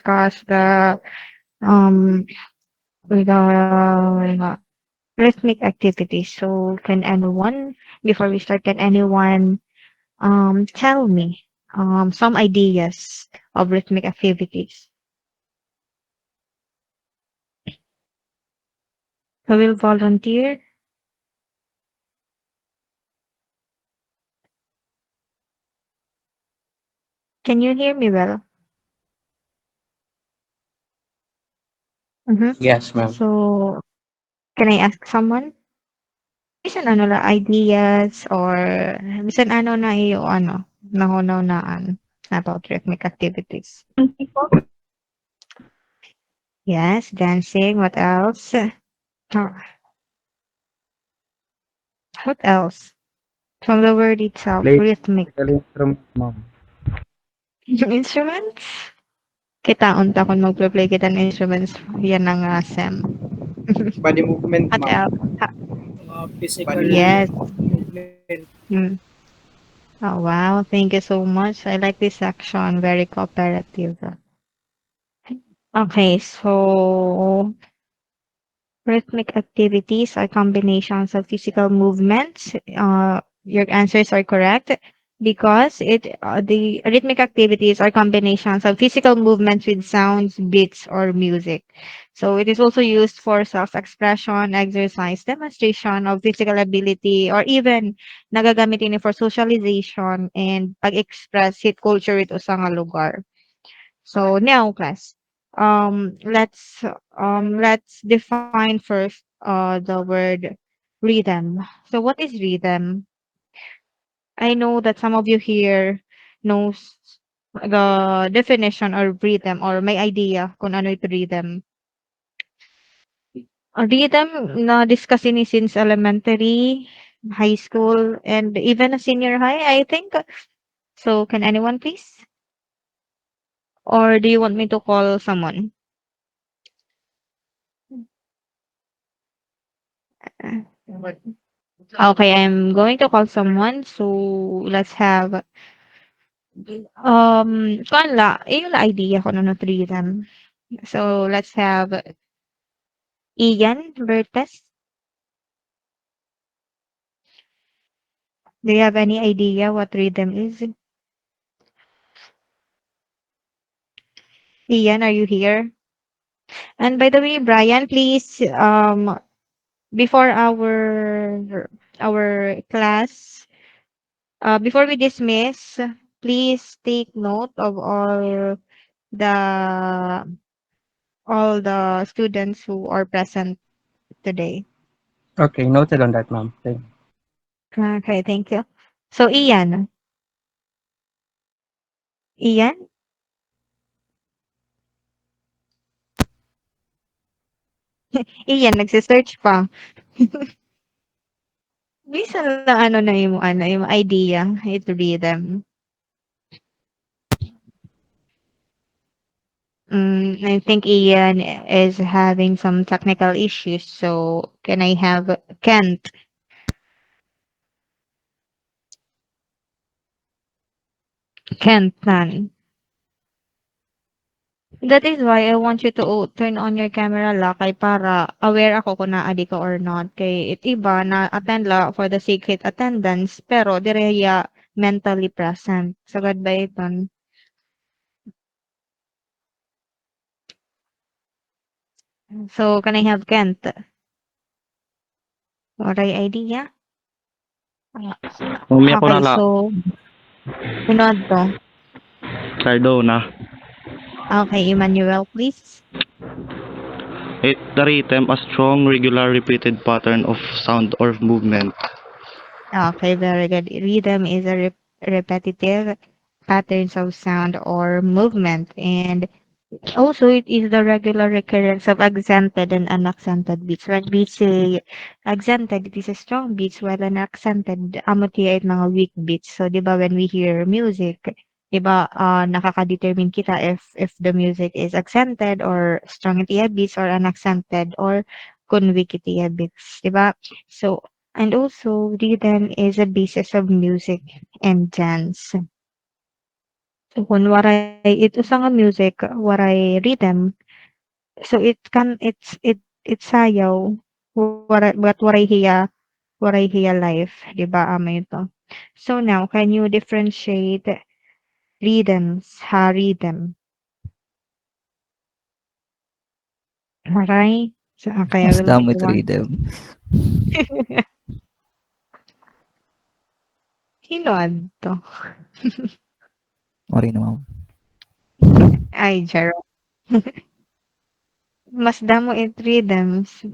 discuss um the rhythmic activities. So can anyone, before we start, can anyone tell me some ideas of rhythmic activities? Who will volunteer? Can you hear me well? Mm-hmm. Yes, ma'am. So can I ask someone? Bisan ano la ideas or bisan ano na iyo ano nahunaunaan about rhythmic activities. Yes, dancing. What else? What else? From the word itself, Play rhythmic. musical instrument, ma'am. Instruments? Kitaon ta kung magpe-play kita ng instruments, yan ang SEM. Body movement, What ma'am. else? Body Physical movement. Yes. movement. Mm. Oh, wow. Thank you so much. I like this section. Very cooperative. Okay, so rhythmic activities are combinations of physical movements. Your answers are correct because the rhythmic activities are combinations of physical movements with sounds, beats, or music. So it is also used for self-expression, exercise, demonstration of physical ability, or even nagagamit ini for socialization and pag-express hit culture ito sa nga lugar. So now, class, let's define first the word rhythm. So what is rhythm? I know that some of you here knows the definition of rhythm or may idea kung ano ito rhythm. Rhythm na discuss ini since elementary, high school, and even a senior high, I think. So can anyone please? Or do you want me to call someone? Okay, I'm going to call someone. So let's have kuan la, yung idea ko no three them. So let's have Ian Bertes. Do you have any idea what rhythm is? Ian, are you here? And by the way, Brian, please before our class, before we dismiss, please take note of the all the students who are present today. Okay, noted on that, ma'am. Thank Okay, thank you. So Ian, Iyan nagse-search pa. Bisan na ano, yung idea, it rhythm. I think Ian is having some technical issues, so can I have Kent nan. That is why I want you to turn on your camera la kay para aware ako kung naadi ka or not. Kay it iba na attend la for the secret attendance pero direya mentally present. Sagad ba iton? So can I have Kent? Oray idea? Mamaya ko Okay, nala, so sunod to. Cardona. Okay, Emmanuel, please. The rhythm, a strong, regular, repeated pattern of sound or movement. Okay, very good. Rhythm is a repetitive patterns of sound or movement, and also it is the regular recurrence of accented and unaccented beats. When we say accented, it is a strong beats, while unaccented, amo tiya ay mga weak beats. So, di ba, when we hear music, di ba, nakaka-determine kita if the music is accented or strong itiya beats or unaccented or kung weak itiya beats, di ba? So, and also rhythm is a basis of music and dance. So kung waray it usa nga music, waray rhythm, so it's sayaw, but waray hiya life, 'di ba, ito. So now, can you differentiate rhythm? Waray? So, okay, I Mas will make damot one. rhythm. Sino adto? Mari na, ma'am. Ay, charo. Mas damo it rhythms.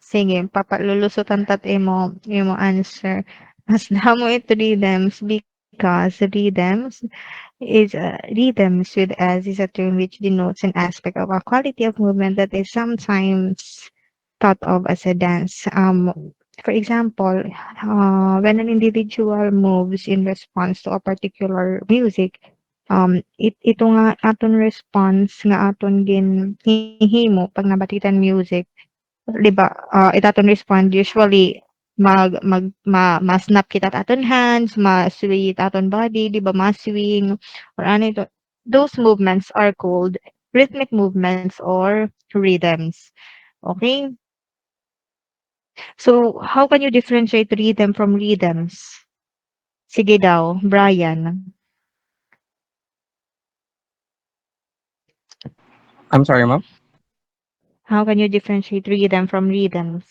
Sige, papalulusutan tat imo answer. Mas damo it rhythms because rhythms with S is a term which denotes an aspect of a quality of movement that is sometimes thought of as a dance. For example, when an individual moves in response to a particular music, ito nga aton response nga aton ginhimo pag nabatitan music, 'di ba? Itaton respond usually ma-snap kita aton hands, ma-sway aton body, 'di ba, ma-swing or ano ito. Those movements are called rhythmic movements or rhythms. Okay? So, how can you differentiate rhythm from rhythms? Sige daw, Brian. I'm sorry, ma'am. How can you differentiate rhythm from rhythms?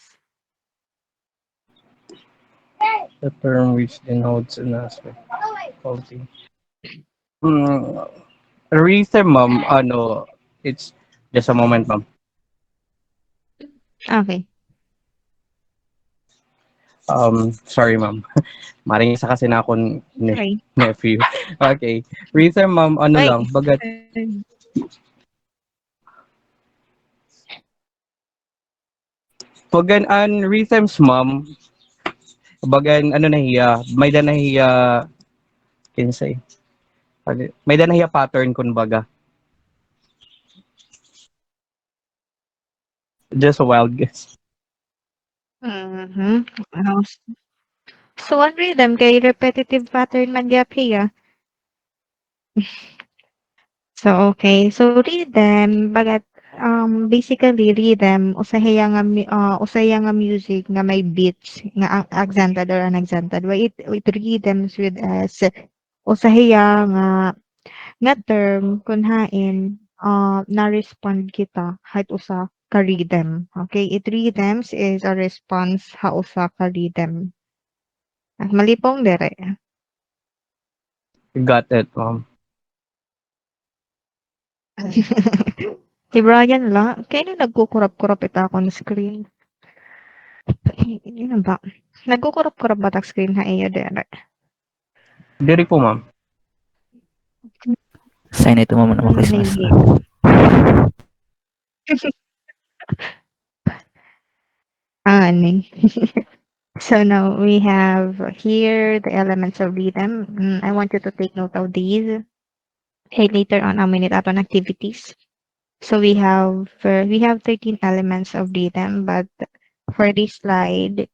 The term which denotes an aspect quality. Hmm, rhythm, ma'am, it's just a moment, ma'am. Okay. Sorry, ma'am. Maring isa kasi na akong Okay. nephew. Okay. Rhythm, ma'am, Ay, lang, bagat, bagan an rhythms, ma'am, bagan, nahiya, may da nahiya, kinsay, may da nahiya pattern, kumbaga. Just a wild guess. mhm. So, ang rhythm kay repetitive pattern man gyapon. So, okay. So, rhythm, bagat, basically, rhythm, usaya nga music nga may beats, nga accented or unaccented. Why it rhythms with us, usahiya nga term, kunhain, na-respond kita, kahit usa ka rhythm. Okay? It rhythms is a response, ha usa ka rhythm. Malipong dere. Got it, ma'am. Si Brian la, kaya nagkukurap-kurap ita ako ng screen. Yun ba? Nagkukurap-kurap ba tak screen ha iyo dere? Diri po, ma'am. Sign ito, ma'am, na Christmas na. Hindi. Ani. So now we have here the elements of rhythm. I want you to take note of these. Okay, later on, minute aton activities. So we have 13 elements of rhythm, but for this slide,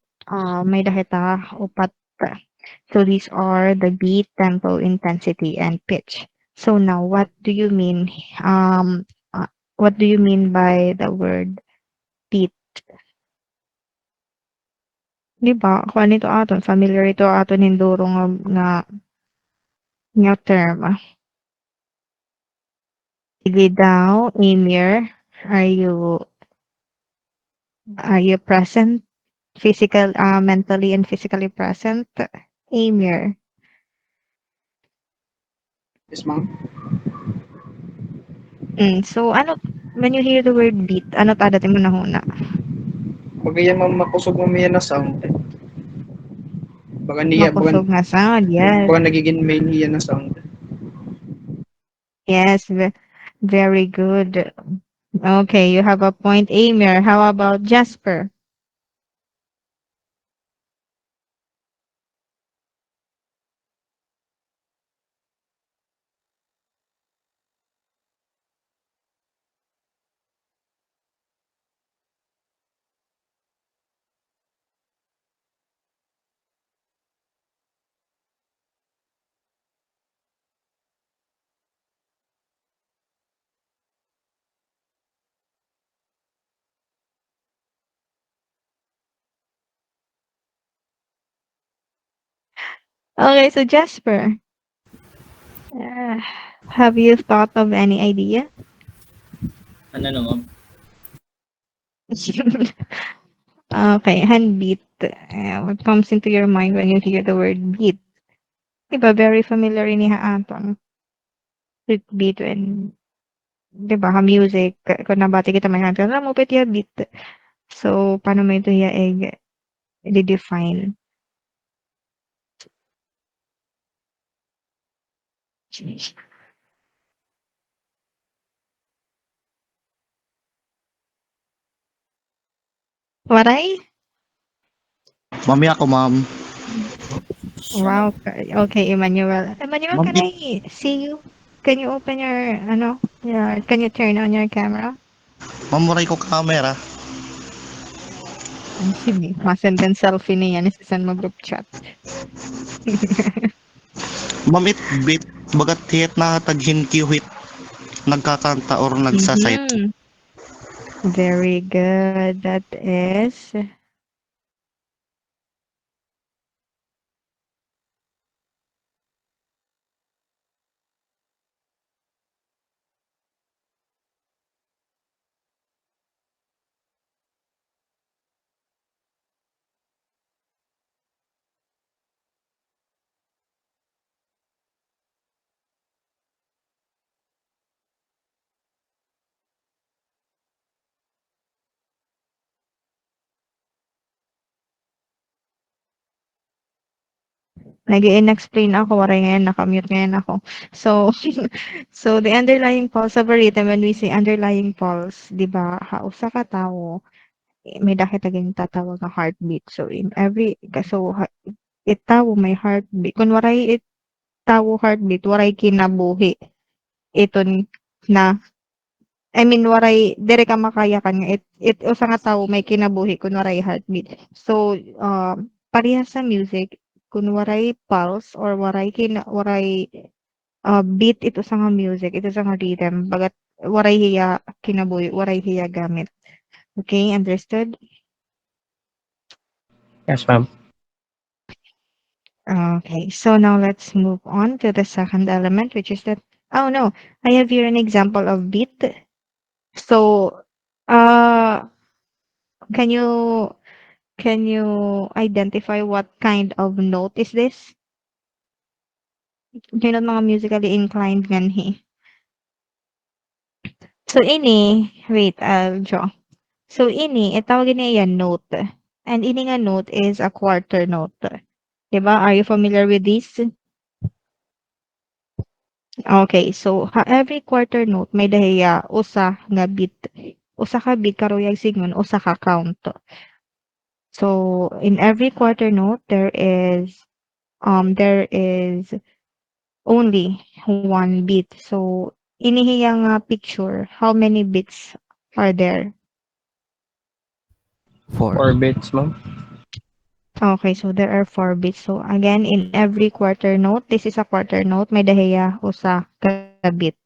may dahita upat. So these are the beat, tempo, intensity, and pitch. So now, Um, what do you mean by the word beat? Di ba? Kung ano ito aton, familiar ito aton hinduro nga term. Sige daw, Emir, are you are you present? Mentally and physically present? Emir. Yes, ma'am. So ano, when you hear the word beat, ano tada mo nahuna? Bagayan ma'am makusog mo yan na sound. Makusog nga sound, yes. Baka nagiging main hiya na sound. Yes, very good. Okay, you have a point, Amir. How about Jasper? Okay, so Jasper, uh, have you thought of any idea? Ano no, ma'am? Okay, handbeat. What comes into your mind when you hear the word beat? Diba, very familiar ini haanton with beat when, diba, music, kung nabati kita may hanton, alam mo, pwede ya beat. So, paano mo ito ya i-define? Waray? Mami ako, ma'am. Wow. Okay, Emmanuel. Emmanuel, Ma'am, can I see you? Can you open your, can you turn on your camera? ma'am, waray ko camera. Ay, sige. Masenden selfie niya ni Susan mo group chat. Ma'am, it bit. Bagat hit na taghin kiwit. Nagkakanta or nagsasayt. Mhm. Very good. That is nag-i-explain ako, waray ngayon, nakamute ngayon ako. So, so the underlying pulse of a rhythm, when we say underlying pulse, di ba, hausa ka tao, may dakit aging tatawag na heartbeat. So, itawo may heartbeat. Kung waray itawo heartbeat, waray kinabuhi. Iton na, I mean, waray, dire ka makayakan nga, usa nga tawo may kinabuhi, kung waray heartbeat. So, parehas sa music, kung waray pulse or waray beat ito sa nga music, ito sa nga rhythm, bagat waray hiya kinabuhi, waray hiya gamit. Okay, understood? Yes, ma'am. Okay, so now let's move on to the second element, which is that, oh no, I have here an example of beat. So, uh, can you can you identify what kind of note is this? Yun ang mga musically inclined ganhi. So wait, I'll draw. So tawagin niya yan note. And ini nga note is a quarter note. Diba? Are you familiar with this? Okay, so every quarter note may dahiya usa nga beat. Usa ka beat karuyag sigon, usa ka count. So in every quarter note there is only one beat. So inihiya nga picture, how many beats are there? 4. 4 bits, ma'am. Okay, so there are four beats. So again, in every quarter note, this is a quarter note, may dahiya usa ka beat.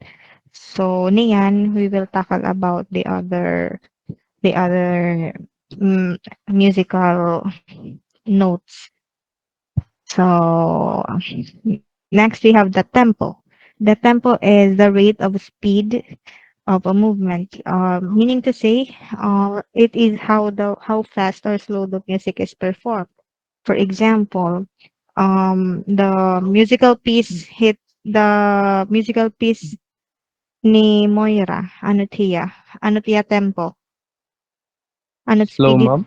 So niyan, we will tackle about the other mm, musical notes. So next we have the tempo. The tempo is the rate of speed of a movement, meaning to say, it is how fast or slow the music is performed. For example, the musical piece ni Moira, ano tiya tempo, ano't Slow, speed it. ma'am.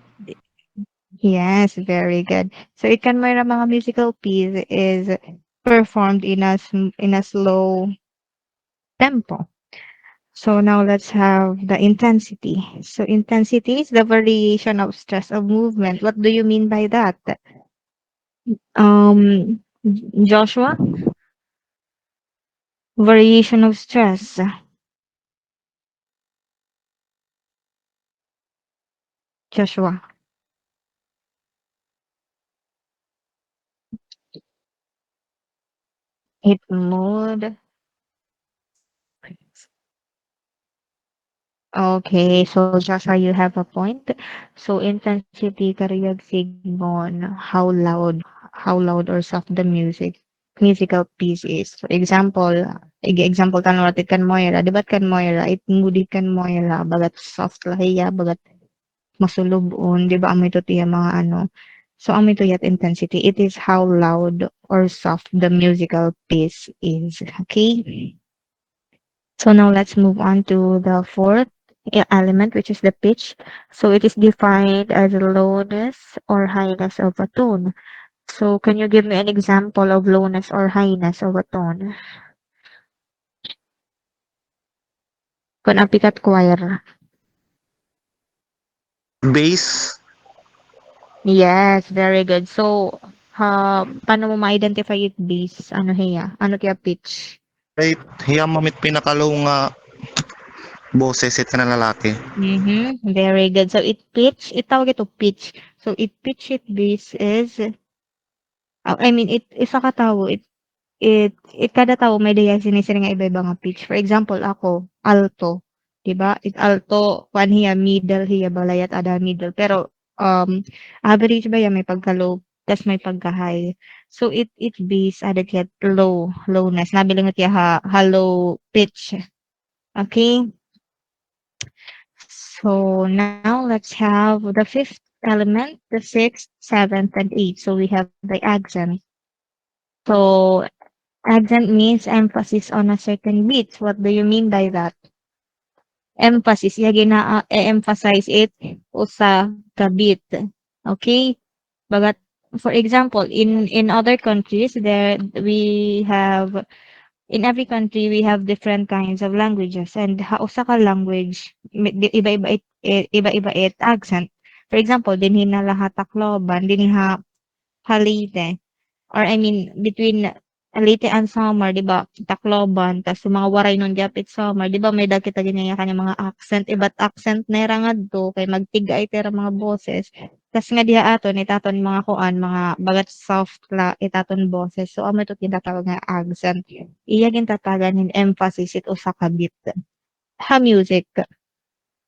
Yes, very good. So ikan Moira mga musical piece is performed in a slow tempo. So now let's have the intensity. So intensity is the variation of stress of movement. What do you mean by that? Joshua, variation of stress. Joshua, hit mode. Okay, so Joshua, you have a point. So intensity kariyag sigon, how loud. how loud or soft the musical piece is. For example, example kan watit kan Moira, debat kan Moira, it ngudi kan Moira, bagat soft lah iya, bagat masulubon, di ba amoy to tiya mga ano. So amoy to yat intensity, it is how loud or soft the musical piece is. Okay? So now let's move on to the fourth element, which is the pitch. So it is defined as the lowness or highness of a tone. So can you give me an example of lowness or highness of a tone? Kung ang pikat choir. Bass, Yes, very good. So, paano mo ma-identify it bass? Ano hiya? Ano kaya pitch? right? Hiya mamit pinakalow nga boses it ka na lalaki. Mm-hmm. Very good. So, itawag ito pitch. So, pitch it bass is, I mean, isa ka tao, kada tao may daya sinisiri nga iba-iba nga pitch. For example, ako, alto. 'Di ba? It alto, kwan hiya, middle hiya, balayat ada middle. Pero, average ba yan, may pagka-low, tas may pagka-high. So, it bass ada kaya lowness. Nabilangot kaya low pitch. Okay? So, now let's have the fifth element, the sixth, seventh, and eighth. So, we have the accent. So, accent means emphasis on a certain beat. What do you mean by that? Emphasis, iya emphasize it usa ka beat. Okay? But for example, in other countries, there we have in every country we have different kinds of languages, and usa ka language iba-iba it accent. For example, dinhi na lahat Tacloban, dinhi Halite. Or I mean, between Leyte and Samar, 'di ba? Tacloban, tas yung mga waray nun dapit Samar, 'di ba may kita ganyan kanya mga accent, iba't accent na ra ngadto kay magtigay tira mga boses. Tas nga diha aton itaton mga kuan, mga bagat soft la itaton boses. So amo to tinatawag nga accent. Iya gintatagan in emphasis it usa ka beat. Music.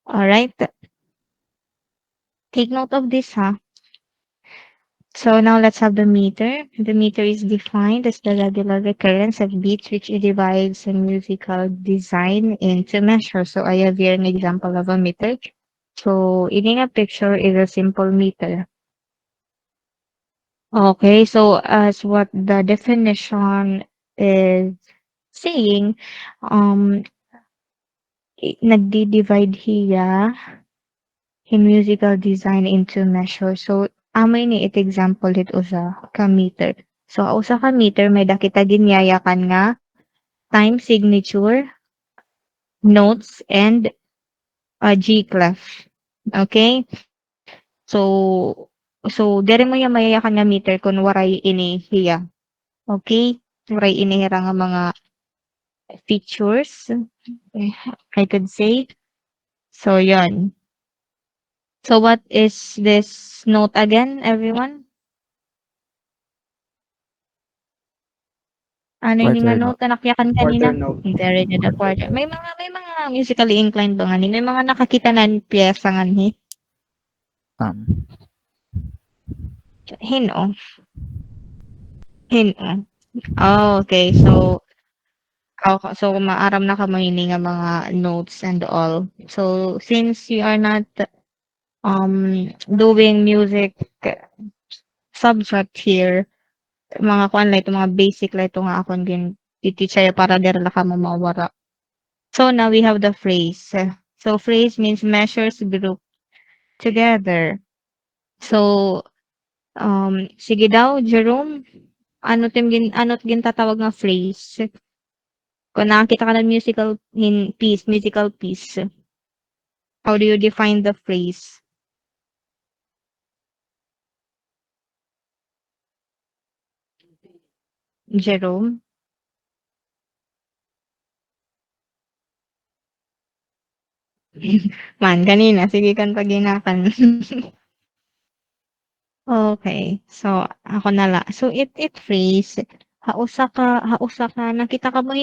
Alright? Take note of this ha. So now let's have the meter. The meter is defined as the regular recurrence of beats which divides a musical design into measures. So I have here an example of a meter. So in a picture is a simple meter. Okay, so as what the definition is saying, um, nagdi-divide hiya in musical design into measures. So amay ni it example it usa ka meter. So usa ka meter may dakita ginyayakan nga time signature, notes, and G clef. Okay? So dere mo yung mayayakan nga meter kung waray ini hiya. Okay? Waray inihira nga mga features, I could say. So yon. So what is this note again, everyone? Ano yung nga Quarter note note. na nakyakan kanina? Quarter note. Very good, the quarter. May mga musically inclined ba nga ni? May mga nakakita na ni piyesa nga ni? Um, Hino. Hino. Oh, okay. So, so maaram na kamo ini nga mga notes and all. So, since you are not doing music subject here, mga kuan lang ito, mga basic lang ito nga akong tititsaya para dera la ka mo mawara. So now we have the phrase. So phrase means measures group together. So sige daw Jerome, ano't gintatawag nga phrase? Kung nakakita ka ng musical piece, how do you define the phrase? Jerome? Man, kanina, sige kan paginakan. Okay, so ako na la. So it phrase, hausa ka, nakita ka mo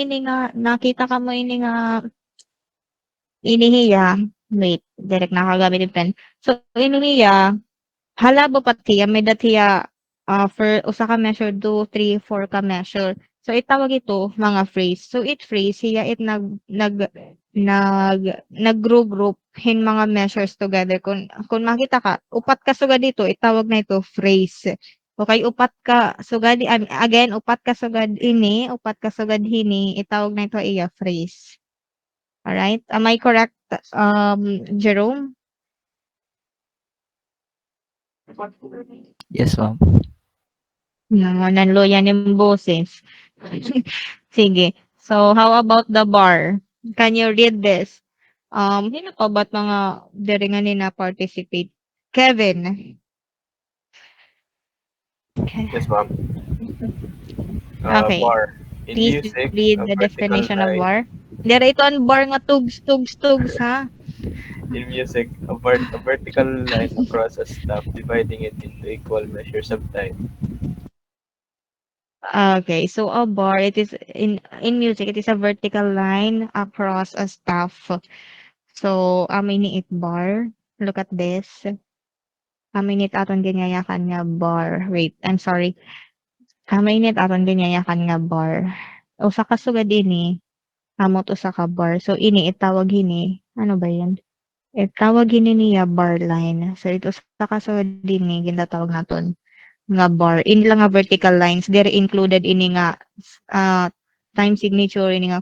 inihiya, wait, direct nakagamit yung pen. So inihiya, halabo patiya, may datiya for usa ka measure, 2, 3, 4 ka measure. So itawag ito mga phrase. So each phrase hiya it nag-group hin mga measures together. Kung makita ka, upat ka sugad dito, itawag na ito phrase. Okay, upat ka sugad again, upat ka sugad ini, upat ka sugad hini, itawag na ito iya phrase. Alright? Am I correct, Jerome? Yes, ma'am. Nanluya yung boses. Sige. So, how about the bar? Can you read this? Sino pa ba't mga diri nga ni na participate? Kevin. Yes, ma'am. Okay. Bar. In Please music, read a the vertical definition of line. bar. Dere ito ang bar nga tugs, tugs, tugs, ha? In music, a vertical line across a staff, dividing it into equal measures of time. Okay, so a bar, it is in music, it is a vertical line across a staff. So, amini it bar. Look at this. Aminit aton ganyayakan nga bar. Wait, I'm sorry. Mainit aton ganyayakan nga bar. Usa ka sugad ini, amot usa ka bar. So ini itawag hini, ano ba yan? Itawag hini niya bar line. So ito usa ka sugad ini ginatawag naton nga bar. Ini lang nga vertical lines. There included ini nga time signature ini nga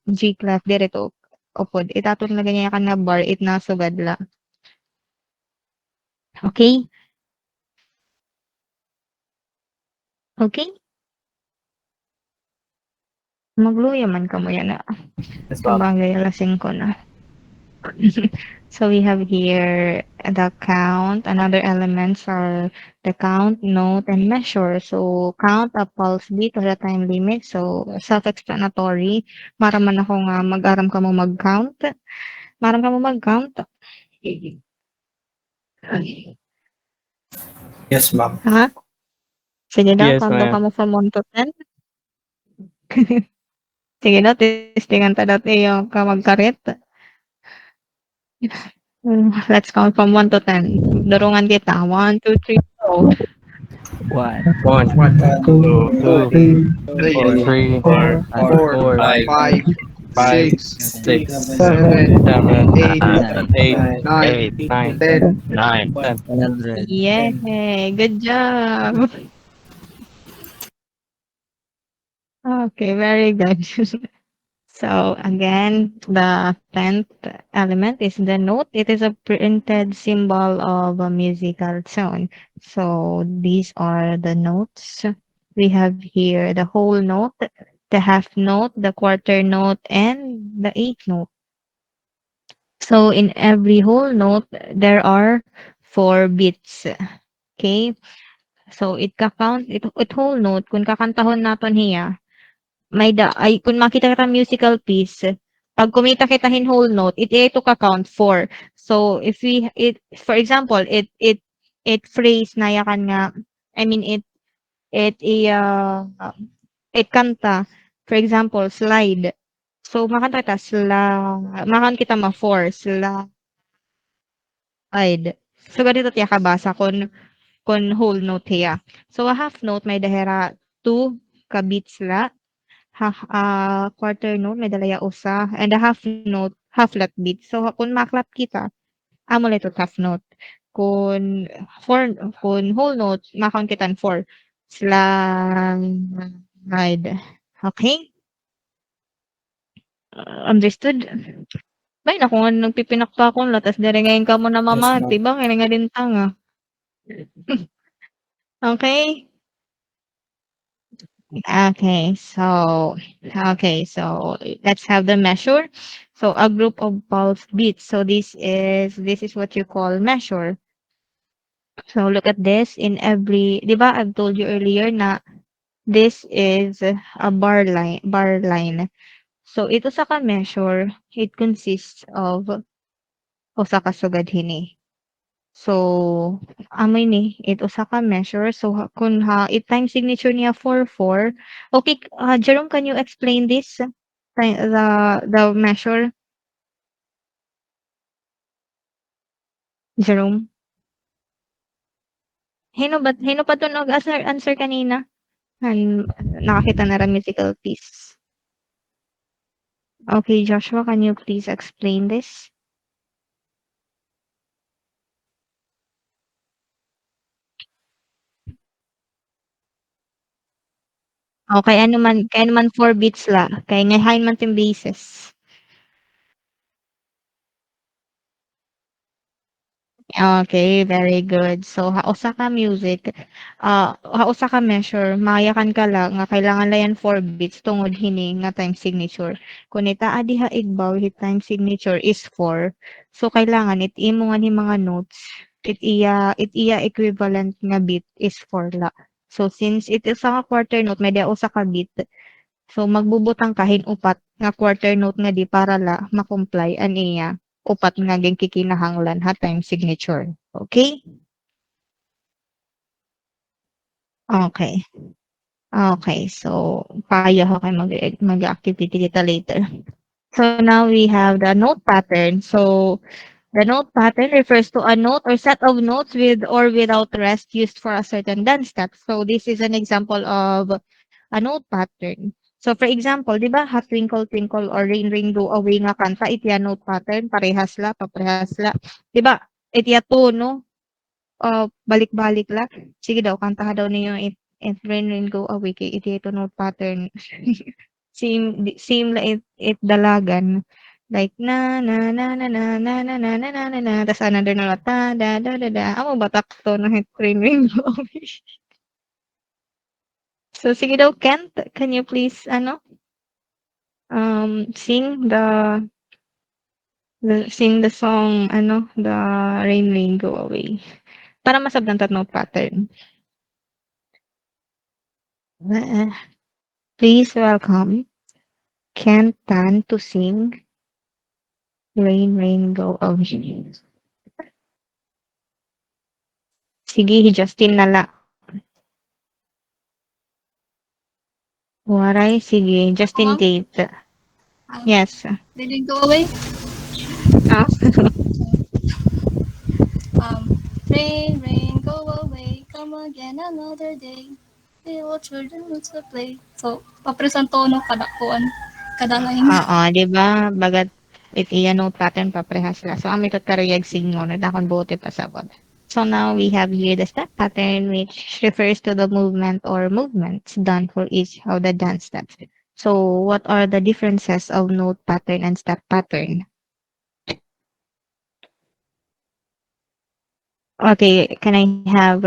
G clef dire to upod. Itaton na ganyayakan nga bar it na sugad la. Okay? Okay? Magluya man ka mo yan na. Yes, ma'am. Kabagay lasing ko na. So we have here the count. Another elements are the count, note, and measure. So count, a pulse beat, or a time limit. So self-explanatory. Maraman ako nga mag-aram ka mo mag-count. Maram ka mo mag-count. Yes, ma'am. Ha? Sige daw, Yes, count daw ka ma'am. mo from 1 to 10. Sige daw, testingan ta daw yung ka magkarit. Let's count from 1 to 10. Durungan kita. 1, 2, 3, go. 1, One, 2, two, 3, three, 4, 4, 5, 5, 6, 6, 7, 7, 8, 8, 9, 8, 9, 10. 10. 100. Yay! Good job. Okay, very good. So again, the 10th element is the note. It is a printed symbol of a musical tone. So these are the notes. We have here the whole note, the half note, the quarter note, and the eighth note. So in every whole note, there are 4 beats. Okay? So it whole note, kung kakantahon naton hiya, ay kung makita kita musical piece, pag kumita kita hin whole note, ito ka count 4. So if for example, it phrase na yakan nga, I mean it kanta, for example, slide. So makanta kita makan kita ma 4 slide. So ganito tiya kabasa kun whole note hiya. So a half note may dahera 2 ka beats la. Quarter note may dalaya usa, and a half note, half flat beat. So kung maklap kita, amo ito half note. Kung four, kung whole note, makon kitan 4. Slide. Okay? Understood? Bay, naku nga nagpipinakpa ko la, tas dire ngayon ka mo na Yes, mamati ma'am. ba? Kaya nga din tanga. Okay? Okay, so let's have the measure. So a group of pulse beats. So this is what you call measure. So look at this in every, 'di ba I've told you earlier na this is a bar line. So ito sa ka measure, it consists of usa ka sugad hini. So amoy ni it usa ka measure. So kung it time signature niya 4 4. Okay, Jerome, can you explain this? The measure, Jerome. Hino pa 'to nag-answer kanina? Han nakakita na ra musical piece. Okay, Joshua, can you please explain this? Okay, kay ano man 4 beats la, kay ngayon man ting bases. Okay, very good. So, hausa ka music, hausa ka measure, maayakan ka lang nga kailangan lang yan 4 beats tungod hini nga time signature. Kung itaa diha igbaw hit time signature is 4. So, kailangan it-imo nga ni mga notes, it iya equivalent nga beat is 4 la. So, since it is nga quarter note, may dia usa ka beat. So, magbubutang kahin upat nga quarter note nga di para la ma-comply aniya upat nga gikinahanglan ha time signature. Okay? Okay. Okay. So, payo ko kayo mag-activity kita later. So, now we have the note pattern. So, the note pattern refers to a note or set of notes with or without rest used for a certain dance step. So, this is an example of a note pattern. So, for example, di ba, ha twinkle twinkle or rain rain go away nga kanta, itiya note pattern, paparehas la. Di ba, itiya tono, balik-balik la. Sige daw, kantahan daw ninyo if rain rain go away, kay itiya ito note pattern. Same la it dalagan. Like, na na na na na na na na na na na na, tas another na la, ta da da da da. Amo batak to na hit rain rain go away. So, sige daw, Kent, can you please, sing sing the song, the Rain Rain Go Away. Para masabdan tatno pattern. Uh, Please welcome Kent Tan to sing Rain Rain Go Away. Sige, Justin nala. Waray, sige. Justin Mom, Tate. um, Yes. they didn't go away. Ah, Rain, rain, go away, come again another day. Little children want to play. So, papresang tono kada kuan, kada line. oo, di ba? Bagat it iya note pattern paprehas la. So, amit at karuyag signo na dakon bote pasabot. So now we have here the step pattern, which refers to the movement or movements done for each of the dance steps. So what are the differences of note pattern and step pattern? Okay, can I have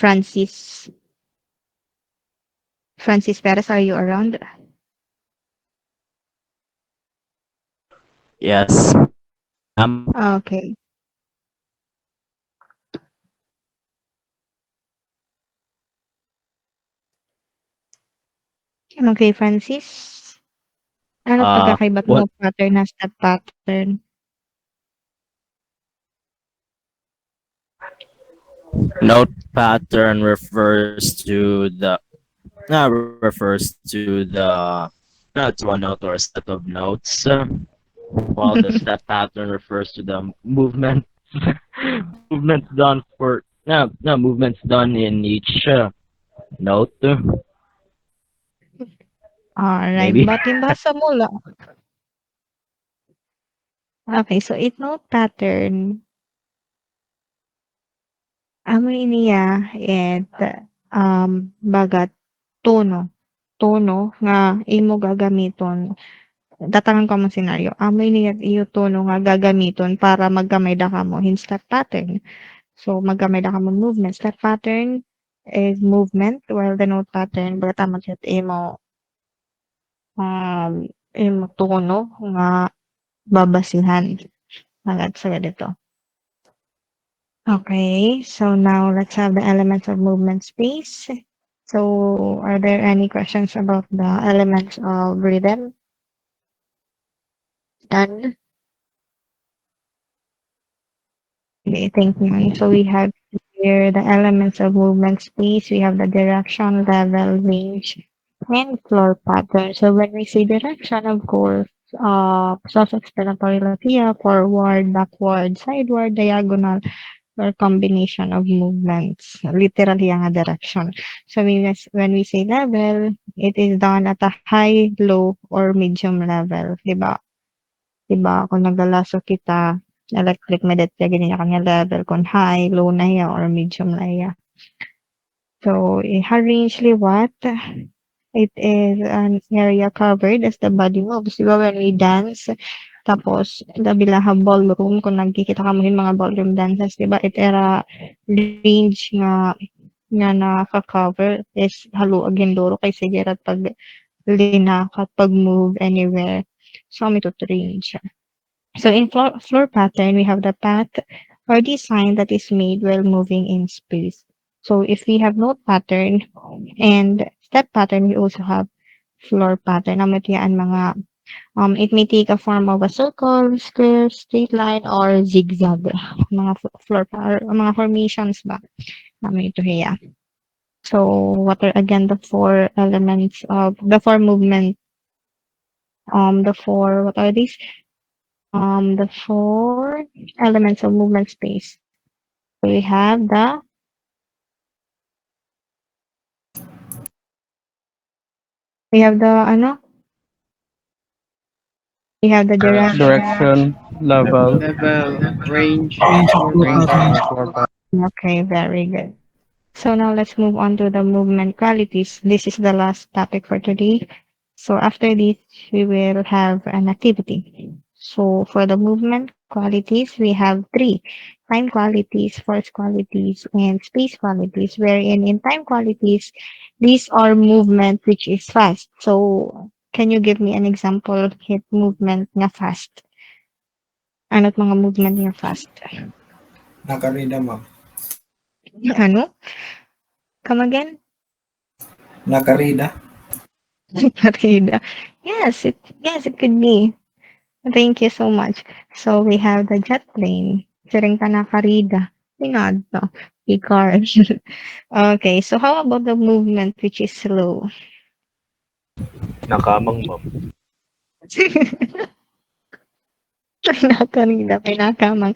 Francis Perez? Are you around? Yes. Okay. Okay, Francis. Ano pagkakaibat What note pattern na step pattern? note pattern refers to to a note or a set of notes, while the step pattern refers to the movement movements done for no movements done in each note. Alright, Maybe. batimbasa mo lang. Okay, so it note pattern amoy niya it bagat tono. Tono nga imo gagamiton. Tatangan ko mo senaryo. Amoy niya iyo tono nga gagamiton para maggamay da kamo hin step pattern. So maggamay da kamo movement. Step pattern is movement while the note pattern bagat amo imo tono nga babasihan. Agad sa ganito. Okay, so now let's have the elements of movement space. So, are there any questions about the elements of rhythm? Done. Okay, thank you. So we have here the elements of movement space. We have the direction, level, range, and floor pattern. So when we say direction, of course, self-explanatory like here, forward, backward, sideward, diagonal. or combination of movements, literally ang direction. So when we say level, it is done at a high, low, or medium level, 'di ba? 'Di ba kung naglalaso kita, electric med ganyan kanya level kung high, low na iya, or medium na iya. So, arrange liwat, it is an area covered as the body moves. Di ba when we dance, tapos labi-laha ballroom, kung nagkikita ka mo yung mga ballroom dances, di ba? It era range nga naka-cover is haluag yung luro kay sige rat pag linakat, pag move anywhere. So, kami to range. So in floor pattern, we have the path or design that is made while moving in space. So if we have note pattern and step pattern, we also have floor pattern. It may take a form of a circle, square, straight line, or zigzag. Mga mga formations ba? Namin ito hiya. So what are again the four elements of the four movement? What are these? The four elements of movement space. We have the ano? We have the direction. Direction, level, Level, range, Range of floor flow range, pattern. and patterns. floor pattern. Okay, very good. So now let's move on to the movement qualities. This is the last topic for today. So after this, we will have an activity. So for the movement qualities, we have three: time qualities, force qualities, and space qualities, wherein in time qualities, these are movement which is fast. So can you give me an example of hit movement na fast? Ano't mga movement niya fast? Nakarida, ma'am. Ano? Come again? Nakarida. Partida. Yes, it could be. Thank you so much. So we have the jet plane. Siring ka nakarida. Pinad to. Car. Okay, so how about the movement which is slow? Nakamang ma'am. Pinakamang.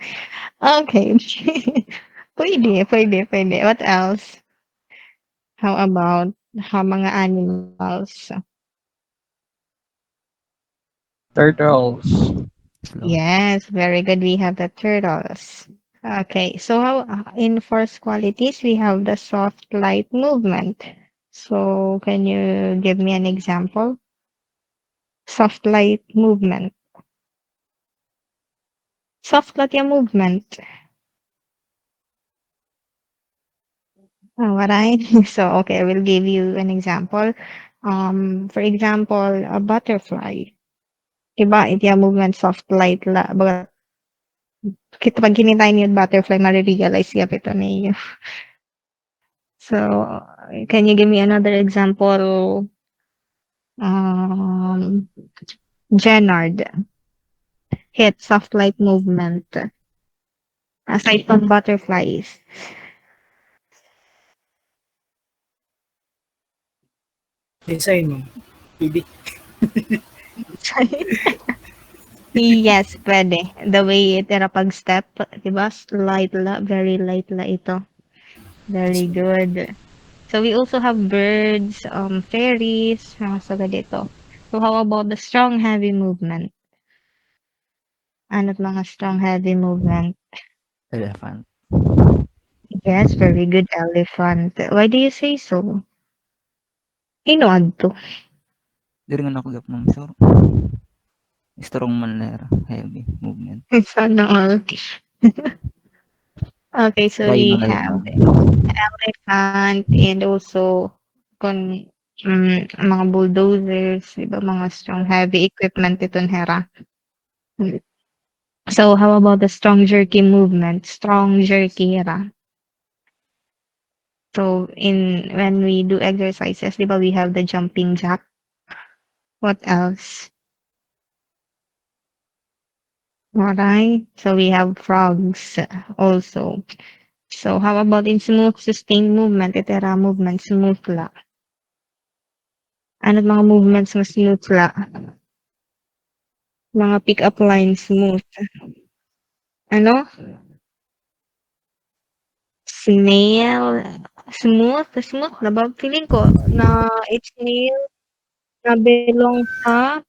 Okay. Pwede. What else? How about mga animals? Turtles. Slow. Yes, very good. We have the turtles. Okay, so in force qualities, we have the soft light movement. So can you give me an example? Soft light movement. Soft light yung movement. What I so okay, I will give you an example. For example, a butterfly. Diba, ito yung movement soft light la. But kita pag hinintay niyo yung butterfly, marirealize siya ito niyo. So, can you give me another example? Um, Gennard, hit soft light movement. Aside from butterflies. Design, ma'am. Hindi. Yes, pwede. The way itira pag-step, diba? Light la, very light la ito. Very good. So we also have birds, fairies, mga saga dito. So how about the strong heavy movement? Ano't mga strong heavy movement? Elephant. Yes, very good elephant. Why do you say so? Inoad to. Diri nga nakagap ng sure. Strong man lera. Heavy movement. Sana all. Okay, so Try we man lang have ma'am. elephant and also kon mga bulldozers, di ba, mga strong heavy equipment itong hera. So how about the strong jerky movement? Strong jerky hera. So when we do exercises, di ba, we have the jumping jack. What else? Alright. So we have frogs also. So how about in smooth sustained movement? Itera movement smooth la. Ano't mga movements nga smooth la? Mga pick-up lines smooth. Ano? Snail, smooth na ba? Feeling ko na it's snail na belong sa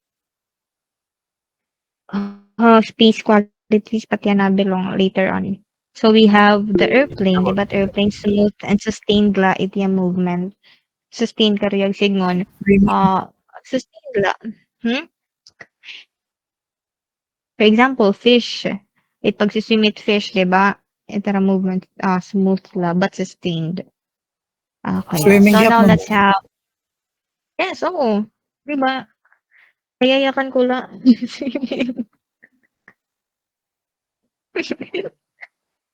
space qualities, but yan na belong later on. So we have the airplane, di ba? Airplane smooth and sustained la iti ang movement. Sustained kariyag signal. Uh, sustained la. Hmm? For example, fish. It pagsiswimit fish, di ba? Ito na movement, smooth la, but sustained. Okay. Swimming So gap now mo. let's have, yes, oo. Di ba? Kayayakan ko lang.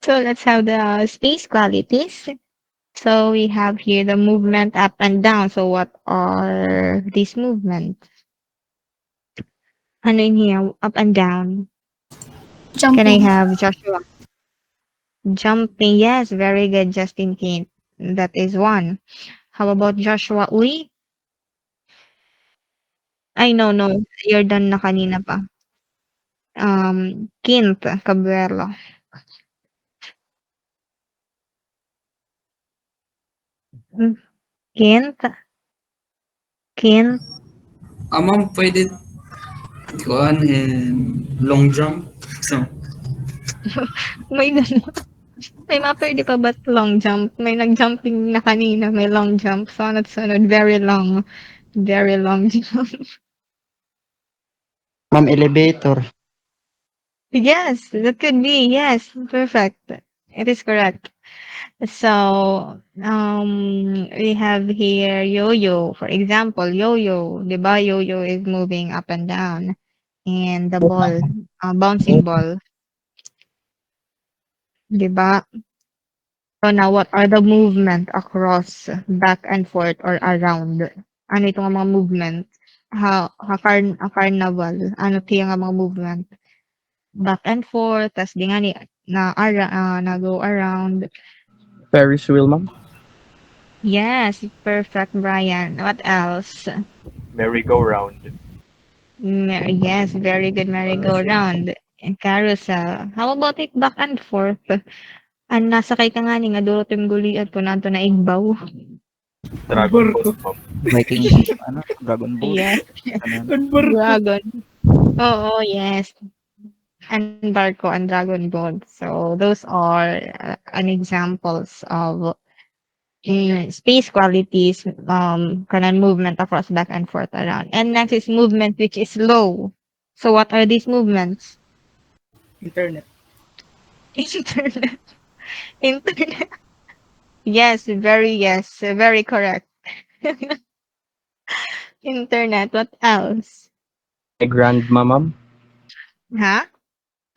So let's have the space qualities. So we have here the movement up and down. So what are these movements? Ano in here? Up and down. Can I Jumping. have Joshua? Jumping. Yes, very good, Justin Kane. That is one. How about Joshua Uy? Ay, no, no. You're done na kanina pa. Kint Cabrero. Hmm, Kint? Kint? Ma'am, pwede kuan and long jump. So, May gano'n. May mapwede pa ba't long jump? May nag-jumping na kanina, may long jump. Sunod-sunod, very long jump. Ma'am, elevator. Yes, that could be. Yes, perfect. It is correct. So, we have here yo-yo. For example, yo-yo. Diba? Yo-yo is moving up and down. And the ball, bouncing ball. Diba? So now, what are the movement across, back and forth, or around? Ano itong mga movement? A carnival. Ano tiyo nga mga movement? Back and forth, tas di nga ni, na go around. Ferris wheel, ma'am. Yes, perfect, Brian. What else? Merry-go-round. Yes, very good merry-go-round. And carousel. How about it back and forth? Ang nasakay ka nga ni nga duro tim guliat ko nanto na igbaw. Dragon Boat, ma'am. Viking, ano, Dragon Boat. Yes, Ganun. dragon. Oo, yes. And barko and dragon boat. So those are an examples of space qualities, kanan movement across back and forth around. And next is movement which is low. So what are these movements? internet. Internet. Internet. Yes, very correct. Internet. What else? My grandma, ma'am. Huh?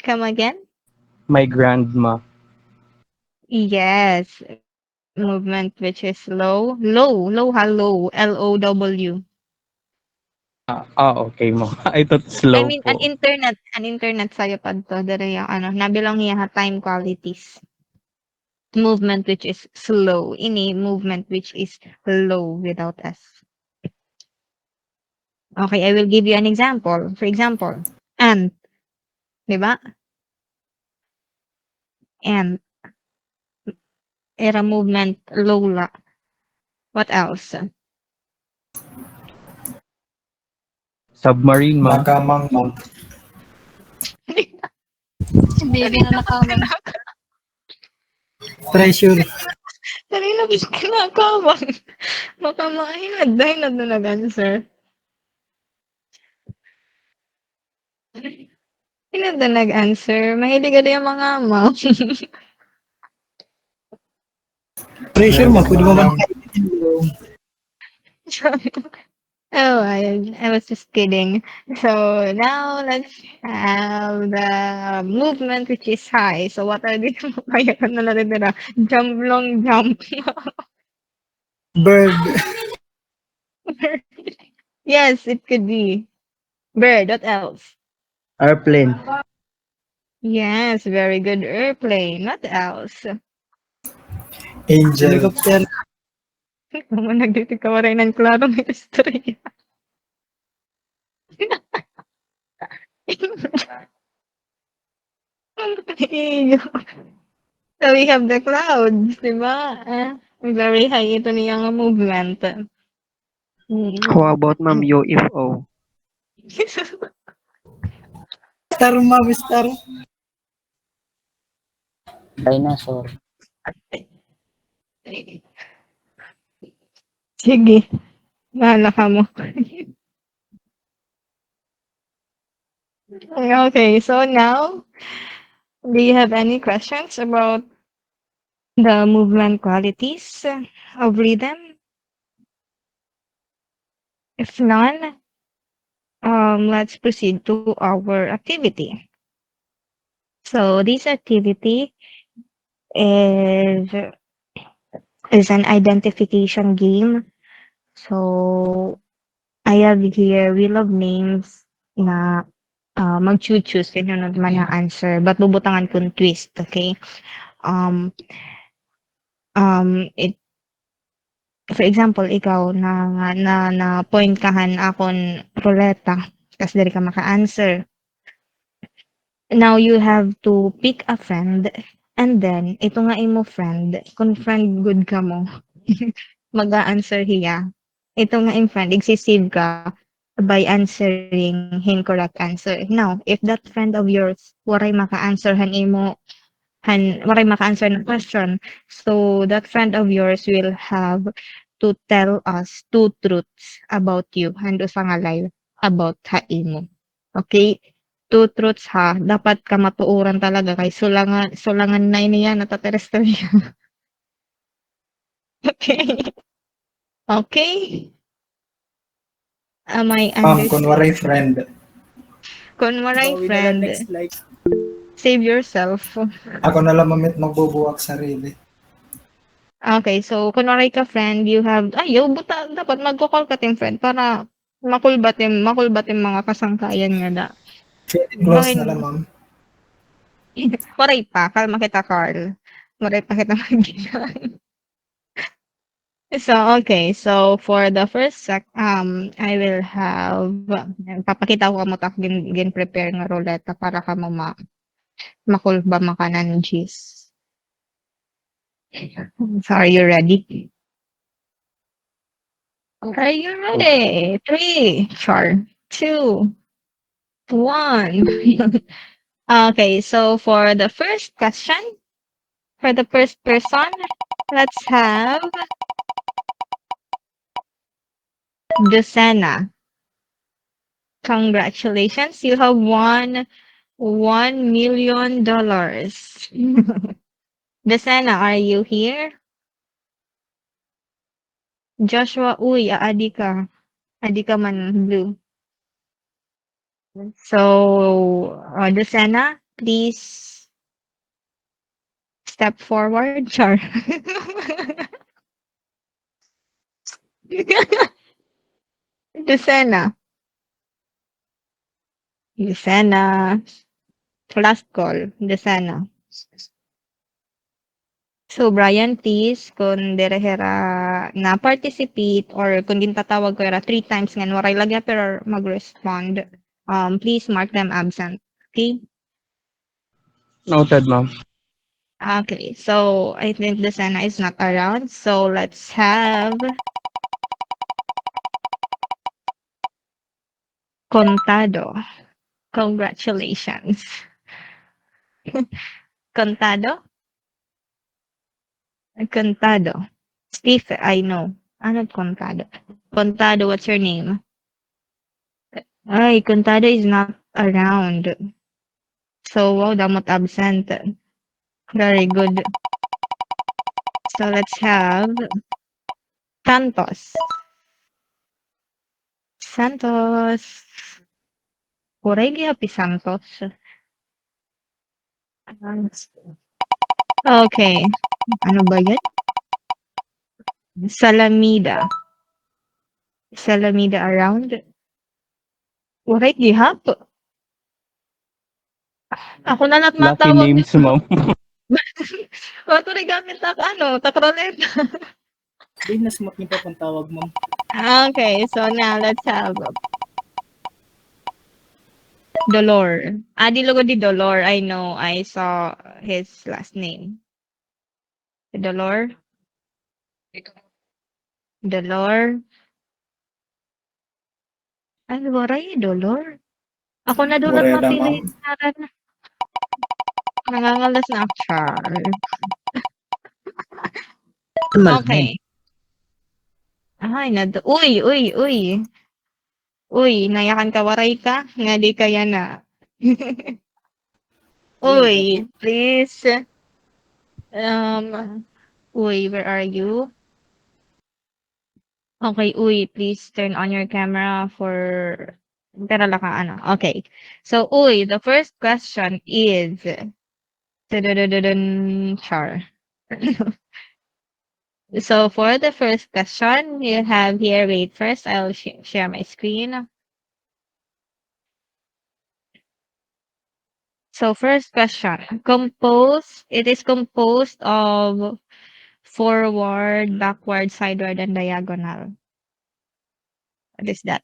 Come again? My grandma. Yes. Movement which is low. Low, hello. LOW. Okay, ma'am. I thought I slow mean, po. an internet sa'yo pa to. Dere yung ano, nabilang niya ha, time qualities. Movement which is slow. Ini, movement which is low without S. Okay, I will give you an example. For example, ant. Di ba? Ant. Era movement low la. What else? Submarine, ma'am. Nakamang ma'am. Baby na nakamang. Treasure. Kanina bis kinakawang. Baka makahinad dahil na nag-answer. Hinad na nag-answer. Mahilig ka din yung mga ama. Treasure mo, pwede mo Ma'am, Oh, I was just kidding. So now let's have the movement which is high. So what are the kaya ka na natitira? Jump long jump. bird. Yes, it could be. Bird, what else? airplane. Yes, very good. Airplane, what else? Angel. Helicopter. Kung nagdito ka rin ng klarong history. So we have the clouds, di ba? Very high ito niyang movement. How about ma'am UFO? Star, ma'am, star. Dinosaur. Sige, bahala ka mo. Okay, so now, do you have any questions about the movement qualities of rhythm? If none, let's proceed to our activity. So this activity is an identification game. So I have here wheel of names na mag-choose yun yung naman na answer. But bubutangan kong twist, okay? Um, it For example, ikaw na point kahan akon ruleta kas diri ka maka-answer. Now you have to pick a friend and then ito nga imo friend, kung friend good ka mo, mag-a-answer hiya. Ito nga im friend, igsisave ka by answering incorrect answer. Now, if that friend of yours waray maka-answer waray maka-answer ng question, so that friend of yours will have to tell us two truths about you and usa nga lie about ha imo. Okay? Two truths ha. Dapat ka matuoran talaga kay sulangan na niya nataterestorya. Okay. Okay? Am I Ma'am, kunwari understand? friend. Kung waray Bawi na lang friend, next life. save yourself. Ako na lang mamit magbubuwak sarili. Okay, so kunwari ka friend, you have ayaw buta dapat magko-call ka ting friend para makulbatim mga kasangkayan nga da. Feeling close na lang, ma'am. Waray pa, kalma kita, Carl. Waray pa kita magilan. So, okay. So, for the first I will have, papakita ko mo tak gin prepare nga ruleta para ka mo makulba makanan gis. So, are you ready? Are you ready? 3, sure. 2, 1. Okay, so for the first question, for the first person, let's have Lucena. Congratulations, you have won $1 million. Lucena, are you here? Joshua, uy, adi ka. Adi ka man, blue. So, Lucena, please step forward. Char. Lucena. Lucena. Last call. Lucena. So, Brian, please, kung derehera na participate or kung din tatawag ko era 3 times nga waray lagya pero mag-respond, please mark them absent. Okay? Noted, ma'am. Okay, so I think the Sana is not around. So let's have Contado. Congratulations. Contado? Contado. Steve, I know. Ano Contado? Contado, what's your name? Ay, Contado is not around. So, wow, damot absent. Very good. So, let's have Santos. Santos. Huray gihapi Santos. Okay. Ano ba yan? Salamida. Salamida around. Huray gihap. Ako na lang Lucky matawag names, nito. ma'am. Wato rin gamit takroleta. Di na smart niyo pa pang tawag, ma'am. Okay, so now let's have Dolor. Di logo di Dolor. I know. I saw his last name. Dolor? Dolor? Ay, waray, dolor. Ako na dolor Burela, mapili ma'am. na nangangalas na char. Normal, ma'am. Okay. Ay, uy, uy, uy. Uy, nayakan ka, waray ka. Nga di kaya na. Uy, please. Uy, where are you? Okay, uy, please turn on your camera for Pero laka ano. Okay. So, uy, the first question is dun, char. So, for the first question, you have here, wait, first I'll share my screen. So, first question, it is composed of forward, backward, sideward, and diagonal. What is that?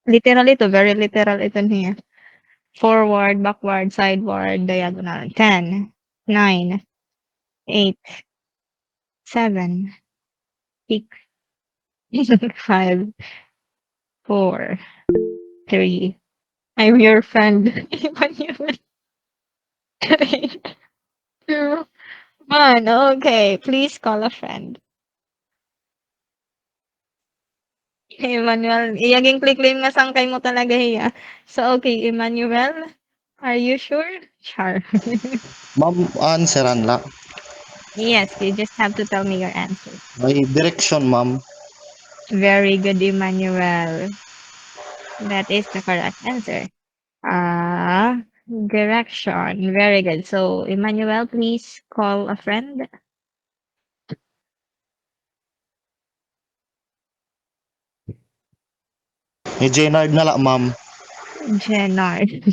Literally ito, very literal ito niya. Forward, backward, sideward, diagonal. 10, 9, 8, 7, 6, 5, 4, 3. I'm your friend. Emmanuel. 3, 2, 1. Okay, please call a friend. Emmanuel, iyaging click-claim nga sangkay mo talaga hiya. So, okay, Emmanuel, are you sure? Sure. Ma'am, answeran la. Yes, you just have to tell me your answer. May direction, ma'am. Very good, Emmanuel. That is the correct answer. Direction. Very good. So, Emmanuel, please call a friend. Ni Jenard na la, ma'am. Jenard.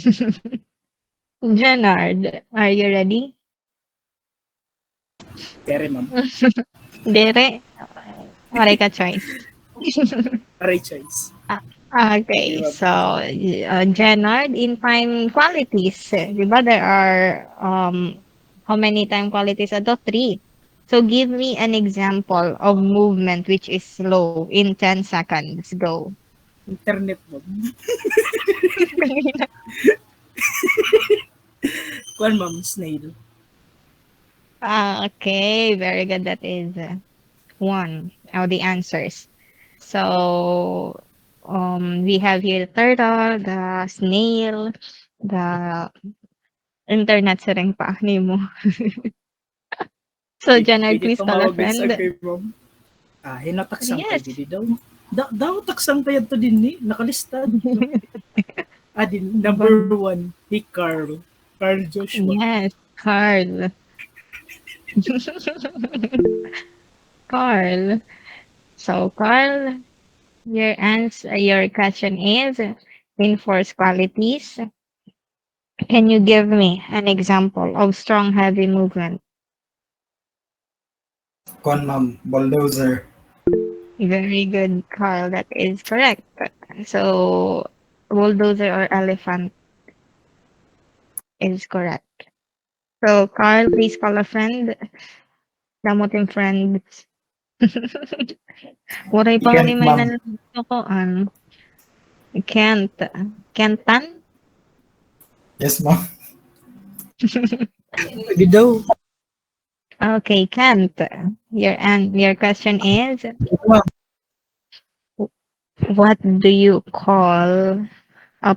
Jenard, are you ready? Kere, ma'am. Dere. Maray ka choice. Aray choice. Okay, so Jenard, in time qualities, di ba there are how many time qualities? Ito, 3. So give me an example of movement which is slow in 10 seconds. Go. Internet, ma'am. Kuan, ma'am, snail. Okay, very good. That is one of the answers. So we have here the turtle, the snail, the internet sa ring pa nimo. So Jenard, Pwede please call a tumawag din sa friend. kay ma'am. Hinataksan kay Yes. didi daw. Daw taksan tayo to din ni. Nakalistad. Din, number 1, hey Carl. Carl Joshua. Yes, Carl. Carl. So Carl, your question is reinforce qualities. Can you give me an example of strong heavy movement? Kuan, ma'am, bulldozer. Very good, Carl. That is correct. So bulldozer or elephant is correct. So Carl, please call a friend. Damuting friend. Waray pa Kent, ni may ma'am. nanloko. Kent. Kentan? Yes, ma'am. Pwede daw. Okay, Kent. Your question is, Ma'am, what do you call a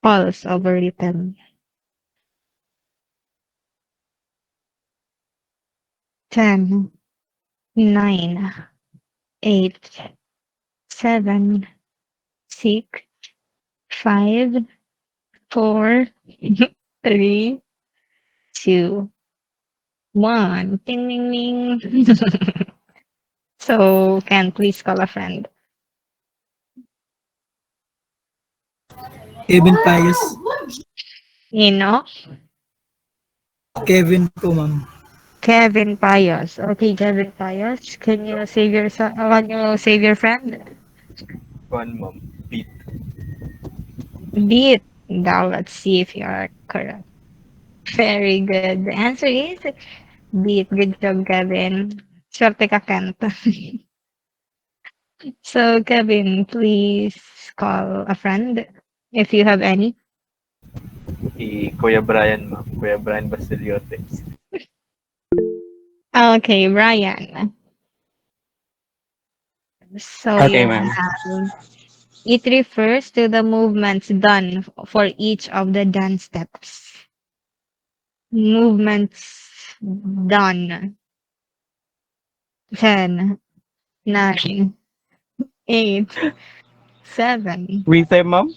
pulse of a rhythm? 10, 9, 8, 7, 6, 5, 4, 3, 2, 1. Ding, ding, ding. So, Kent, please call a friend. Kevin Pius. Ino? Kevin po, ma'am. Kevin Payos. Okay, Kevin Payos. Can you save your friend? Kuan, ma'am. Beat. Beat. Now let's see if you are correct. Very good. The answer is Beat. Good job, Kevin. Swerte ka, Kent. So, Kevin, please call a friend if you have any. Kuya Brian, ma'am. Kuya Brian Basiliote. Okay, Brian. So Okay, you ma'am. have it refers to the movements done for each of the dance steps. Movements done. 10, 9, 8, 7, Rhythm, ma'am?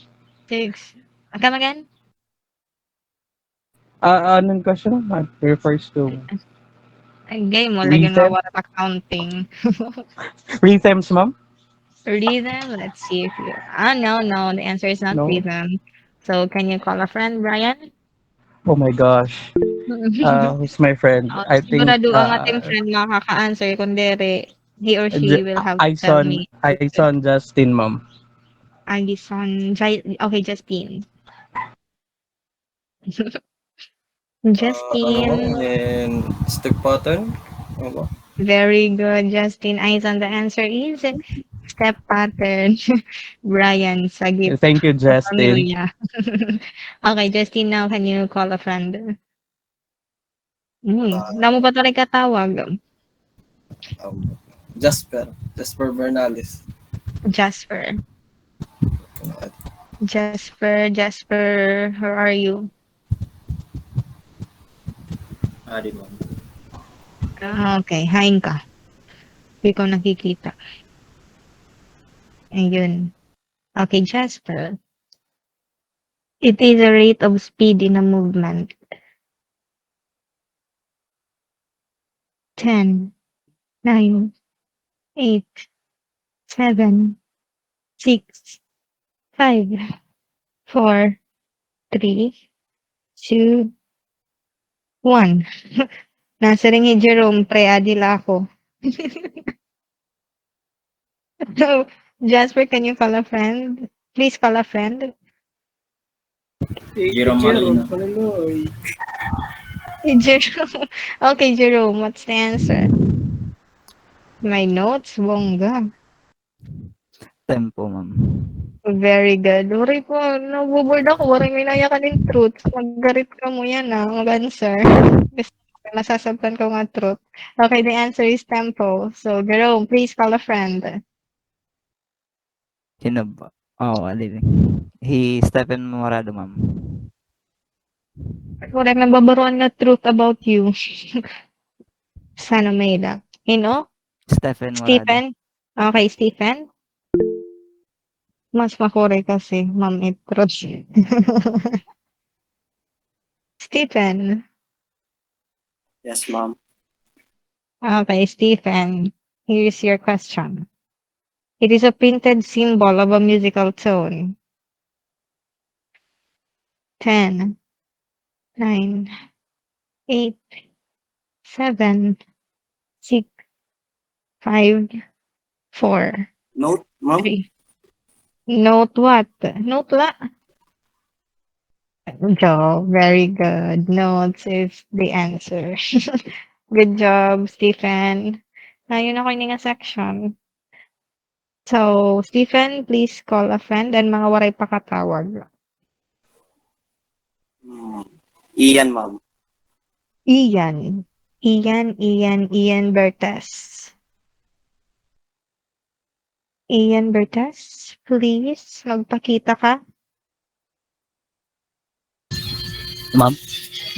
6. Come again? Anong question? Refers to Ang game mo, lagyan mo rhythm? what accounting. Rhythms, ma'am? Rhythm, let's see if you. No, the answer is not No? rhythm. So, can you call a friend, Brian? Oh my gosh. Who's my friend? Oh, I think sigurado ang ating friend makaka-answer kundiri he or she will have to tell me. Ison Justin, ma'am. Addison, okay, Justine. Ano Justine, and step pattern? Ano ba? very good. Justine, Aison, the answer is step pattern. Brian, sagip Thank you, sa Justin. pamilya. Okay, Justine, now can you call a friend? Wala mo pa tuloy katawag. Um, Jasper. Jasper Bernales. Jasper. Jasper, where are you? Adi ma'am. Okay, hain ka. Hindi ko nakikita. Ayun. Okay, Jasper. It is a rate of speed in a movement. 10, 9, 8, 7, 6, 5, 4, 3, 2, 1. Nasa ring ni Jerome, pre-adila ako. So, Jasper, can you call a friend? Please call a friend. Jerome Malino. Malinoy. Hey, Jerome. Okay, Jerome, what's the answer? My notes, bongga. Tempo, ma'am. Very good. Uri po, nabuboard ako. Waring may naya ka din truth. Maggarit ka mo yan mag-answer. Gusto ko, nasasabtan ko nga truth. Okay, the answer is tempo. So, Jerome, please call a friend. Sino ba? Alin. Stephen Morado, ma'am. Waring nababaruan nga truth about you. Sana may lang. Stephen Morado. Stephen? Okay, Stephen? Mas makore kasi, ma'am, truth. Stephen? Yes, ma'am. Okay, Stephen. Here's your question. It is a printed symbol of a musical tone. 10, 9, 8, 7, 6, 5, 4, Note, ma'am. 3. Note what? Note la? Job. Very good. Notes is the answer. Good job, Stephen. Ayun ako yung nga section. So, Stephen, please call a friend and mga waray pakatawag. Ian, ma'am. Ian Bertes. Ian Bertes, please, magpakita ka. Ma'am?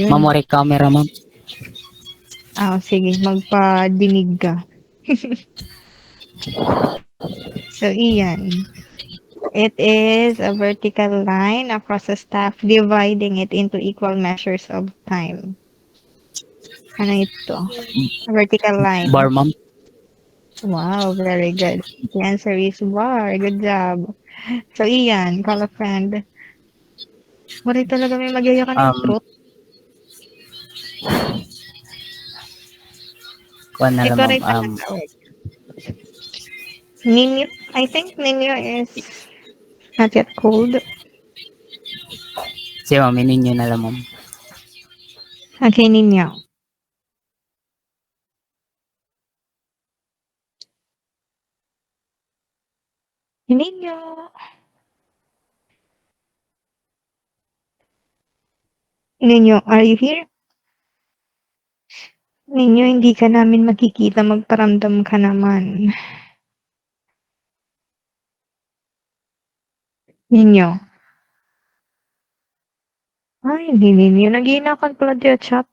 Yun. Ma'am, wari camera, ma'am. Sige, magpadinig ka. So, Ian, it is a vertical line across a staff, dividing it into equal measures of time. Ano ito? A vertical line. Bar, ma'am. Wow, very good. The answer is bar. Good job. So, Ian, call a friend. Wala talaga may magyaya ka ng truth. Kuha na lang, Ikaw rin ma'am. panatawag. Ninyo, I think Ninyo is not yet cold. Sige, ma'am, ninyo na lang, ma'am. Okay, Ninyo. Ninyo, Ninyo, are you here? Ninyo, hindi ka namin makikita, magparamdam ka naman. Ninyo. Ay, hindi ninyo. Nag-iinakan pala di chat.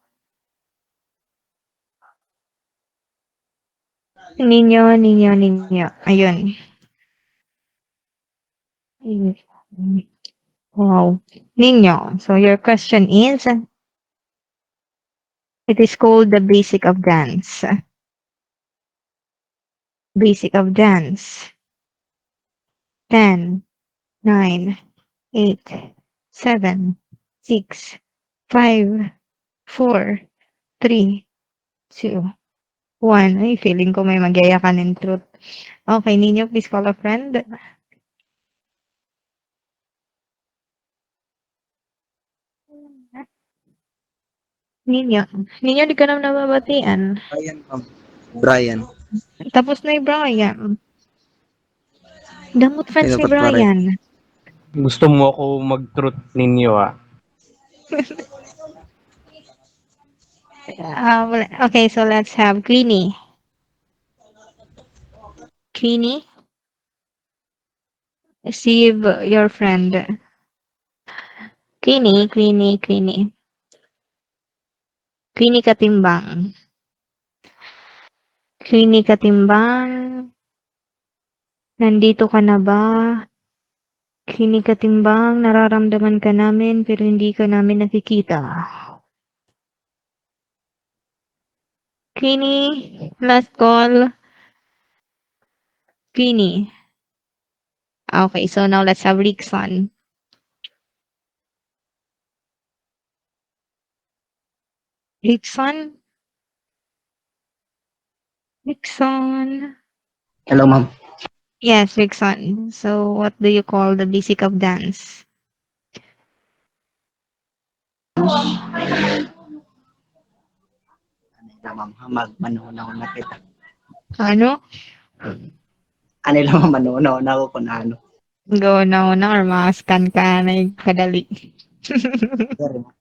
Ninyo, ninyo, ninyo. Ayun. Wow. Ninyo. So your question is, it is called the basic of dance. Basic of dance. 10, 9, 8, 7, 6, 5, 4, 3, 2, 1. Ay, feeling ko may magyayakanin truth. Okay, Ninyo, please call a friend. Ninyo. Ninyo, di ka naman nababatian. Brian, ma'am. Brian. Tapos na yung Brian. Damot friends Sino ni pa pare? Brian. Gusto mo ako mag-truth ninyo ah. Okay, so let's have Queenie. Queenie, receive your friend. Queenie, Queenie, Queenie. Queenie Katimbang. Queenie Katimbang. Nandito ka na ba? Queenie Katimbang, nararamdaman ka namin pero hindi ka namin nakikita. Queenie, last call. Queenie. Okay, so now let's have Rickson. Rickson? Rickson? Hello, ma'am. Yes, Rickson. So what do you call the basic of dance? Ano ma'am, magmanunaw na kita. Ano? Ano lang, manunaw na ako kung ano. Go now na or ma-scan ka na yung kadali. Sorry, ma'am.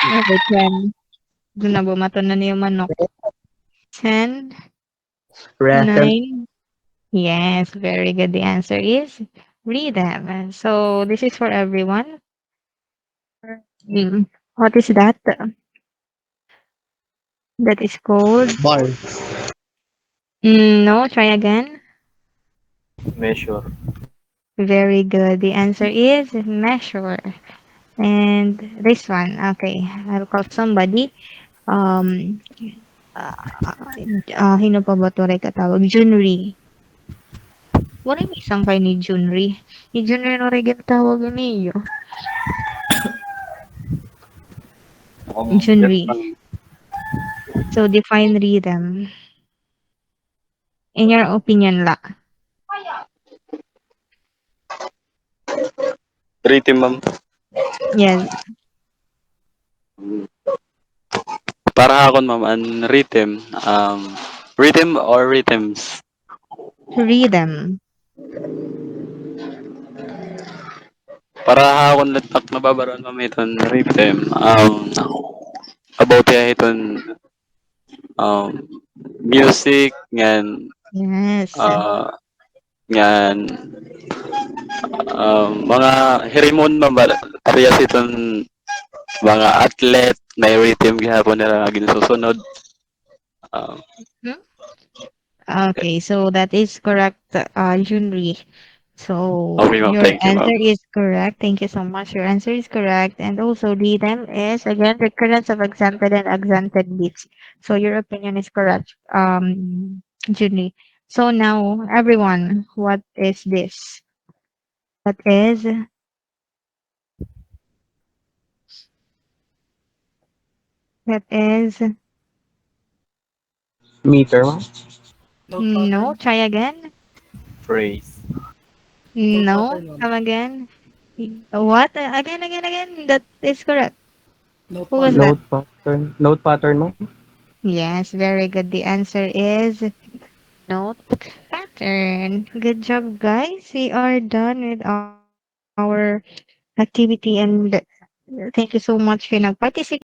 Okay, 10. Doon na bumato na niyo manok. 10, Rhythm. 9. Yes, very good. The answer is rhythm. So this is for everyone. What is that? That is called. Bar. No, try again. Measure. Very good. The answer is measure. And this one, okay, I'll call somebody. Um, Hino pa ba ito katawag? Junri. Wala yung isang kay ni Junri. Ni Junri no rin tawag niyo. Junri. So define rhythm. In your opinion la. Rhythm, ma'am. Yes. Para akon, ma'am, an rhythm. Rhythm or rhythms? Rhythm. Para akon latak nababaron, ma'am, iton rhythm. About ya iton music ngan Yes. ngan mga hirimon, ma'am, parehas iton mga athlete na rhythm gihapon nila ginsusunod. Hmm? Okay, so that is correct, Junri. So Okay, ma'am. your Thank you, answer ma'am. is correct. Thank you so much. Your answer is correct. And also rhythm is again recurrence of accented and accented beats. So your opinion is correct, Junri. So now everyone, what is this? That is Meter, ma'am. Note no, pattern. try again. Phrase. Note No, pattern, ma'am. come again. What? Again. That is correct. Note Who was pattern. that? Note pattern. Note pattern, ma'am. Yes, very good. The answer is note turn. Good job, guys. We are done with our activity and thank you so much for nag-participate